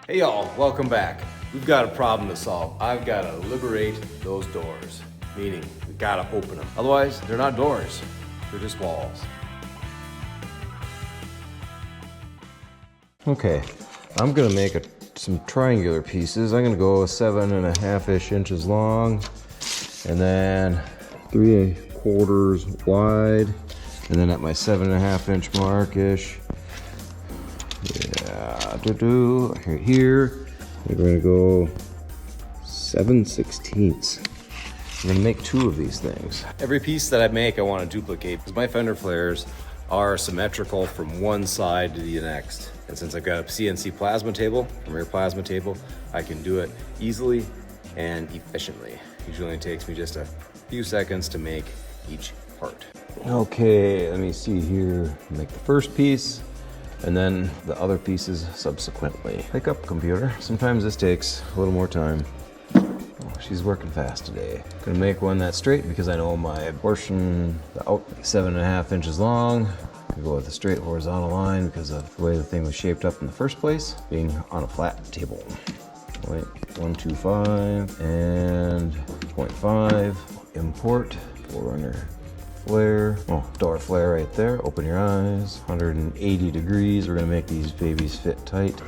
Hey y'all, welcome back. We've got a problem to solve. I've got to liberate those doors, meaning we gotta open them. Otherwise, they're not doors, they're just walls. Okay, I'm gonna make some triangular pieces. I'm gonna go 7.5-ish inches long, and then 3/4 wide, and then at my 7.5-inch mark-ish. Yeah, here, we're gonna go 7/16. I'm gonna make 2 of these things. Every piece that I make, I want to duplicate because my fender flares are symmetrical from one side to the next. And since I've got a CNC plasma table, Premier plasma table, I can do it easily and efficiently. Usually only takes me just a few seconds to make each part. Okay, let me see here. Make the first piece, and then the other pieces subsequently. Pick up, computer. Sometimes this takes a little more time. Oh, she's working fast today. Gonna make one that's straight because I know my portion, the out 7.5 inches long. I go with a straight horizontal line because of the way the thing was shaped up in the first place, being on a flat table. 125 and 0.5. Import 4Runner. Flare, oh, door flare right there. Open your eyes, 180 degrees. We're gonna make these babies fit tight.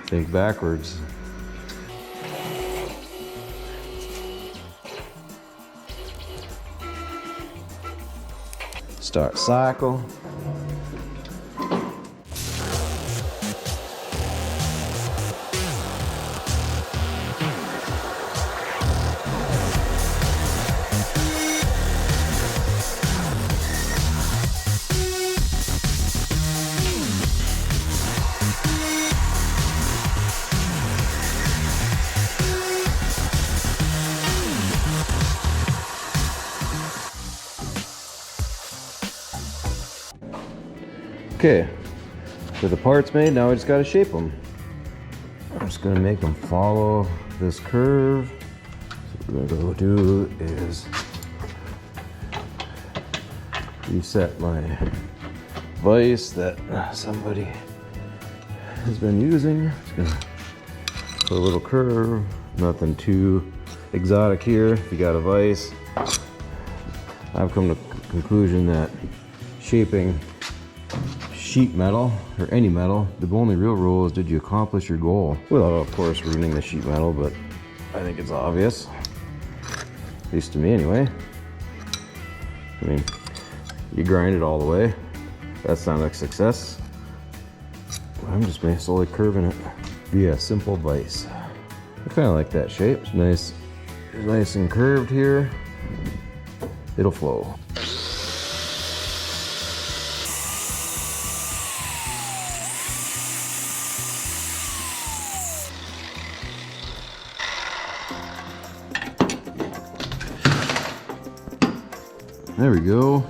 Think backwards. Start cycle. Okay, with the parts made, now I just gotta shape them. I'm just gonna make them follow this curve. So what we're gonna go do is reset my vise that somebody has been using. Just gonna put a little curve, nothing too exotic here. If you got a vise, I've come to the conclusion that shaping sheet metal, or any metal, the only real rule is, did you accomplish your goal? Without, of course, ruining the sheet metal, but I think it's obvious. At least to me, anyway. I mean, you grind it all the way. That's not a success. I'm just slowly curving it via a simple vise. I kind of like that shape. It's nice and curved here. It'll flow. There we go.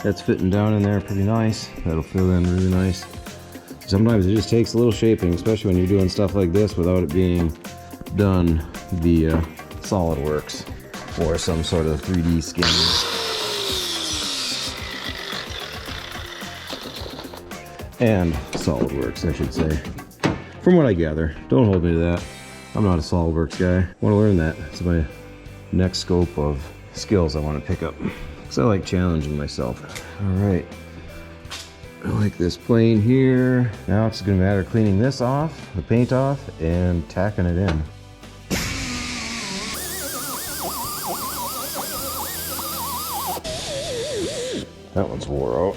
That's fitting down in there pretty nice. That'll fill in really nice. Sometimes it just takes a little shaping, especially when you're doing stuff like this without it being done via SolidWorks or some sort of 3D scanner. And SolidWorks, I should say. From what I gather. Don't hold me to that. I'm not a SolidWorks guy. I want to learn that. It's my next scope of skills I want to pick up. Because I like challenging myself. Alright. I like this plane here. Now it's going to matter cleaning this off, the paint off, and tacking it in. That one's wore out.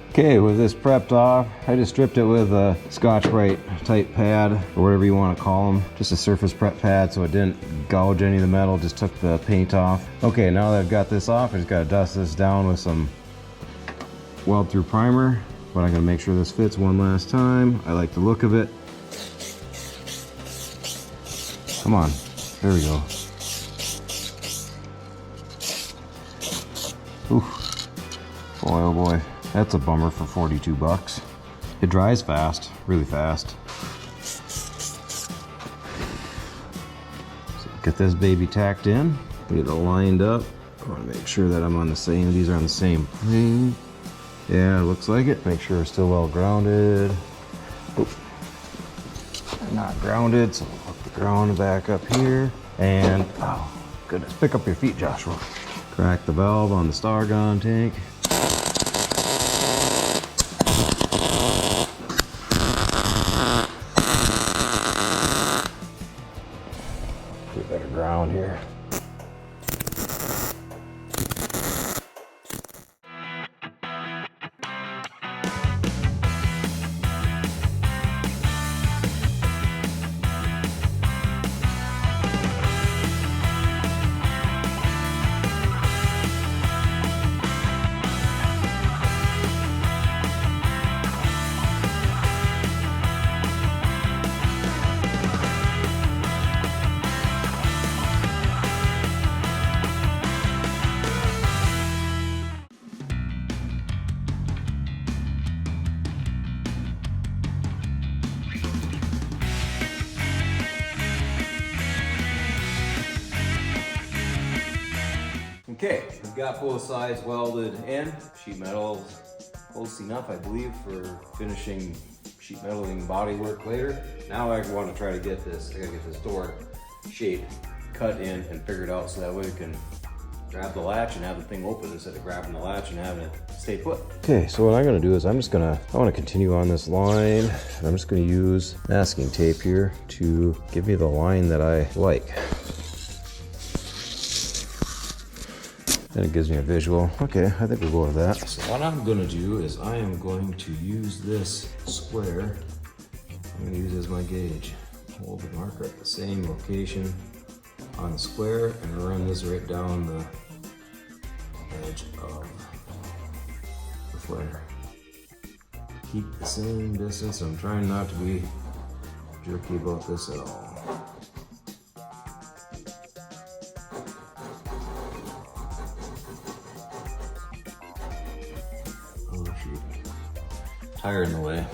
Okay, with this prepped off, I just stripped it with a Scotch-Brite type pad, or whatever you want to call them. Just a surface prep pad so it didn't gouge any of the metal, just took the paint off. Okay, now that I've got this off, I just gotta dust this down with some weld through primer, but I'm gonna make sure this fits one last time. I like the look of it. Come on, there we go. Oof. Boy, oh boy. That's a bummer for 42 bucks. It dries fast, really fast. Get this baby tacked in, get it lined up. I want to make sure that I'm on the same, these are on the same plane. Yeah, it looks like it. Make sure it's still well grounded. Oop. Not grounded, so we'll hook the ground back up here. And, oh goodness, pick up your feet, Joshua. Crack the valve on the Stargon tank. Get better ground here. Okay, we've got both sides welded in. Sheet metal close enough, I believe, for finishing sheet metaling body work later. Now I want to try to get this, I gotta get this door shape cut in and figured out so that way we can grab the latch and have the thing open instead of grabbing the latch and having it stay put. Okay, so what I'm gonna do is I want to continue on this line. And I'm just gonna use masking tape here to give me the line that I like. And it gives me a visual. Okay, I think we'll go with that. So what I'm gonna do is I am going to use this square. I'm gonna use as my gauge. Hold the marker at the same location on the square and run this right down the edge of the flare. Keep the same distance. I'm trying not to be jerky about this at all. Tire in the way.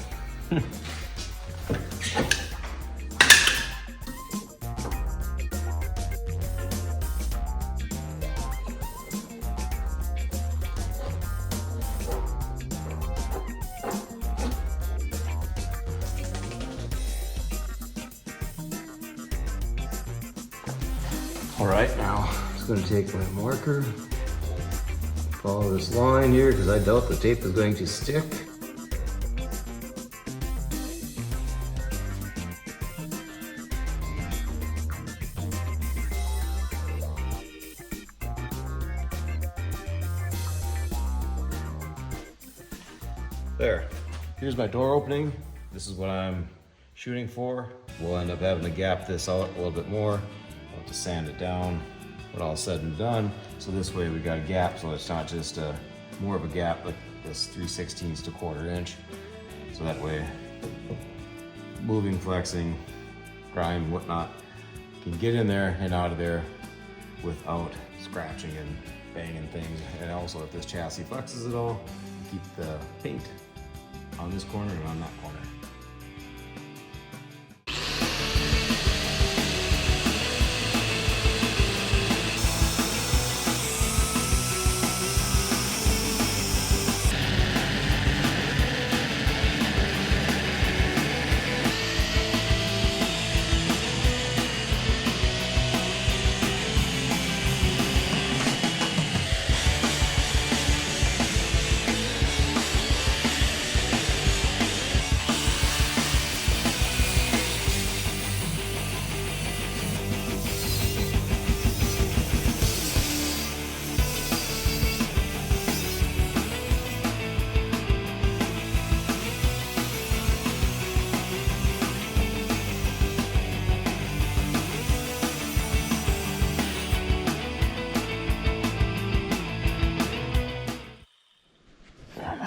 All right, now I'm just going to take my marker, follow this line here because I doubt the tape is going to stick. There, here's my door opening. This is what I'm shooting for. We'll end up having to gap this out a little bit more. I'll have to sand it down when all said and done. So this way we got a gap, so it's not just more of a gap, but this 3/16 to 1/4 inch. So that way, moving, flexing, grime, whatnot, can get in there and out of there without scratching and banging things. And also if this chassis flexes at all, keep the paint on this corner and on that corner.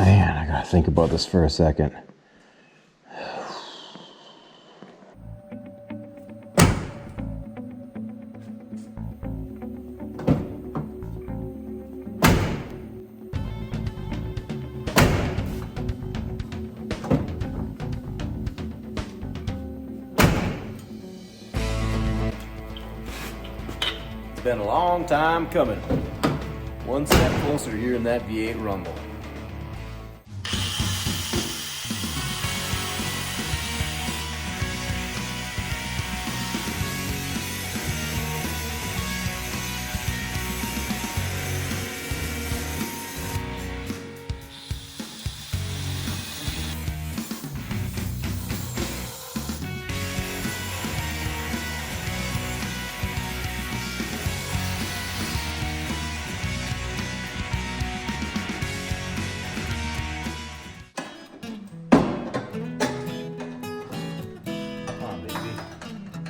Man, I gotta think about this for a second. been a long time coming. One step closer to hearing that V8 rumble.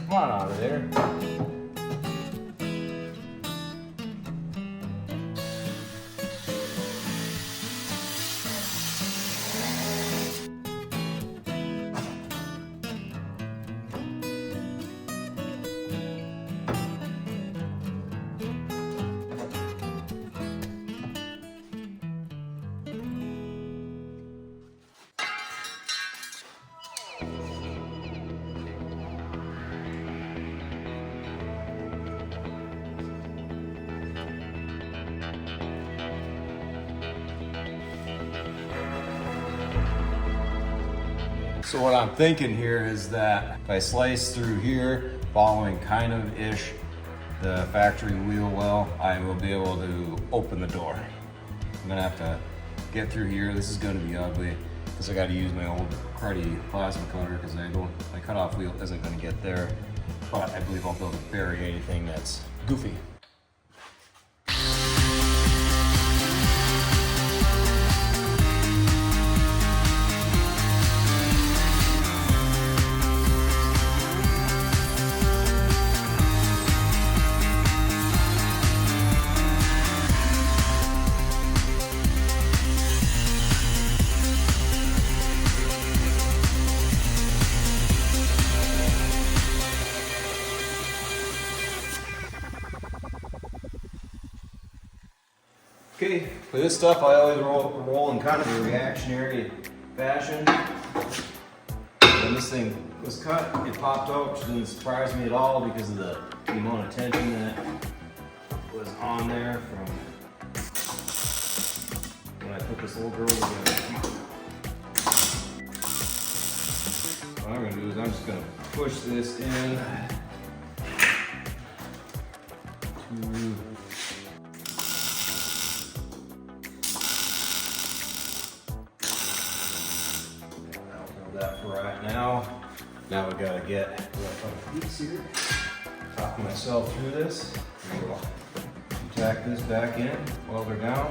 Come on out of there. So what I'm thinking here is that if I slice through here, following kind of ish the factory wheel well, I will be able to open the door. I'm gonna have to get through here. This is gonna be ugly because I gotta use my old cruddy plasma cutter because my cutoff wheel isn't gonna get there. But I believe I'll be able to bury anything that's goofy. Okay, for this stuff I always roll in kind of a reactionary fashion. When this thing was cut, it popped out, which didn't surprise me at all because of the amount of tension that was on there from when I put this little girl together. What I'm going to do is I'm just going to push this in to that for right now. Now we gotta get a piece here. Talk myself through this. We'll tack this back in, weld her down.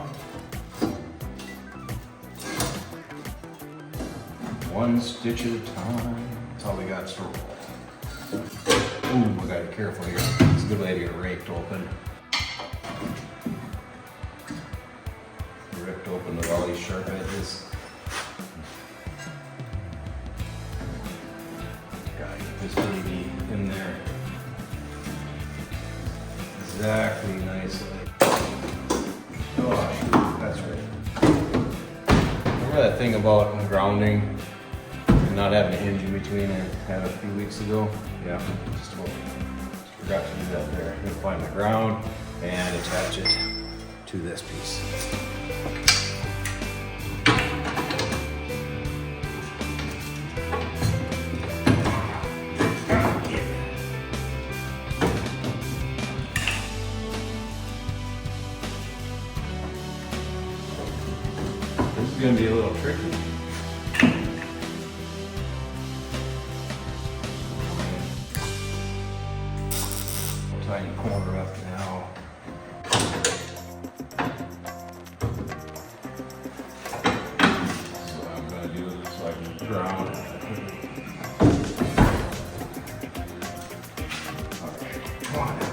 One stitch at a time. That's all we got to roll. Ooh, we gotta be careful here. It's a good way to get raked open. Ripped open with all these sharp edges. This baby in there exactly nicely. Oh, that's right. Remember that thing about grounding and not having a hinge in between I had a few weeks ago? Yeah, just forgot to do that there. I'm gonna find my ground and attach it to this piece. It's going to be a little tricky. Tighten the corner up now. So what I'm going to do is so I can ground. Alright, come on now.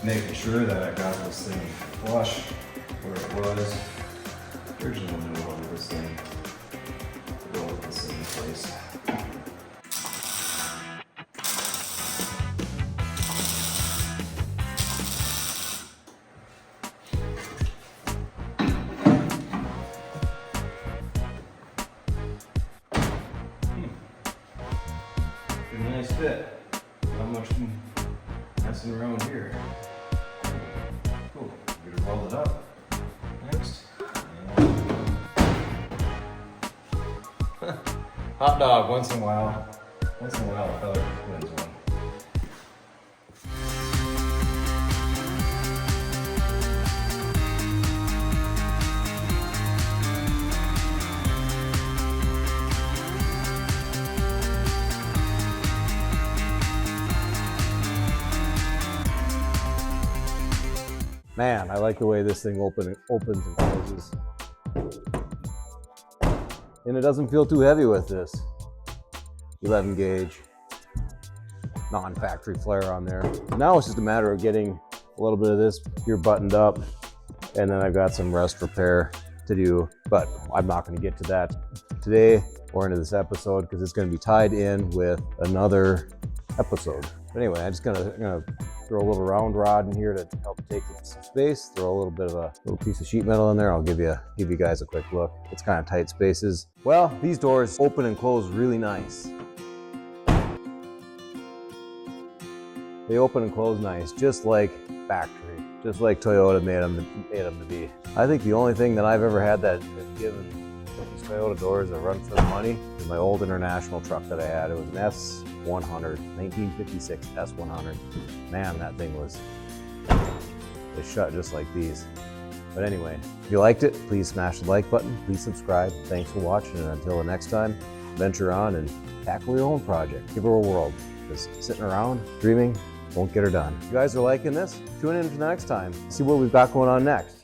making sure that I got this thing flush where it was. Originally when I wanted this thing to go with the same place. Pretty nice fit. Not much messing around here. Cool. Get it welded up. Next. Hot dog once in a while. Once in a while, a fella wins one. Man, I like the way this thing opens and closes. And it doesn't feel too heavy with this. 11 gauge, non-factory flare on there. Now it's just a matter of getting a little bit of this here buttoned up, and then I've got some rust repair to do, but I'm not going to get to that today or into this episode because it's going to be tied in with another episode. But anyway, I'm just gonna throw a little round rod in here to help take some space. Throw a little bit of a little piece of sheet metal in there. I'll give you guys a quick look. It's kind of tight spaces. Well, these doors open and close really nice. They open and close nice, just like factory, just like Toyota made them to be. I think the only thing that I've ever had that has given these Toyota doors a run for the money is my old International truck that I had. It was an S100, 1956 S100. Man, that thing was, it shut just like these. But anyway, if you liked it, please smash the like button. Please subscribe. Thanks for watching, and until the next time, venture on and tackle your own project. Give her a whirl. Because sitting around dreaming won't get her done. If you guys are liking this, tune in for the next time. See what we've got going on next.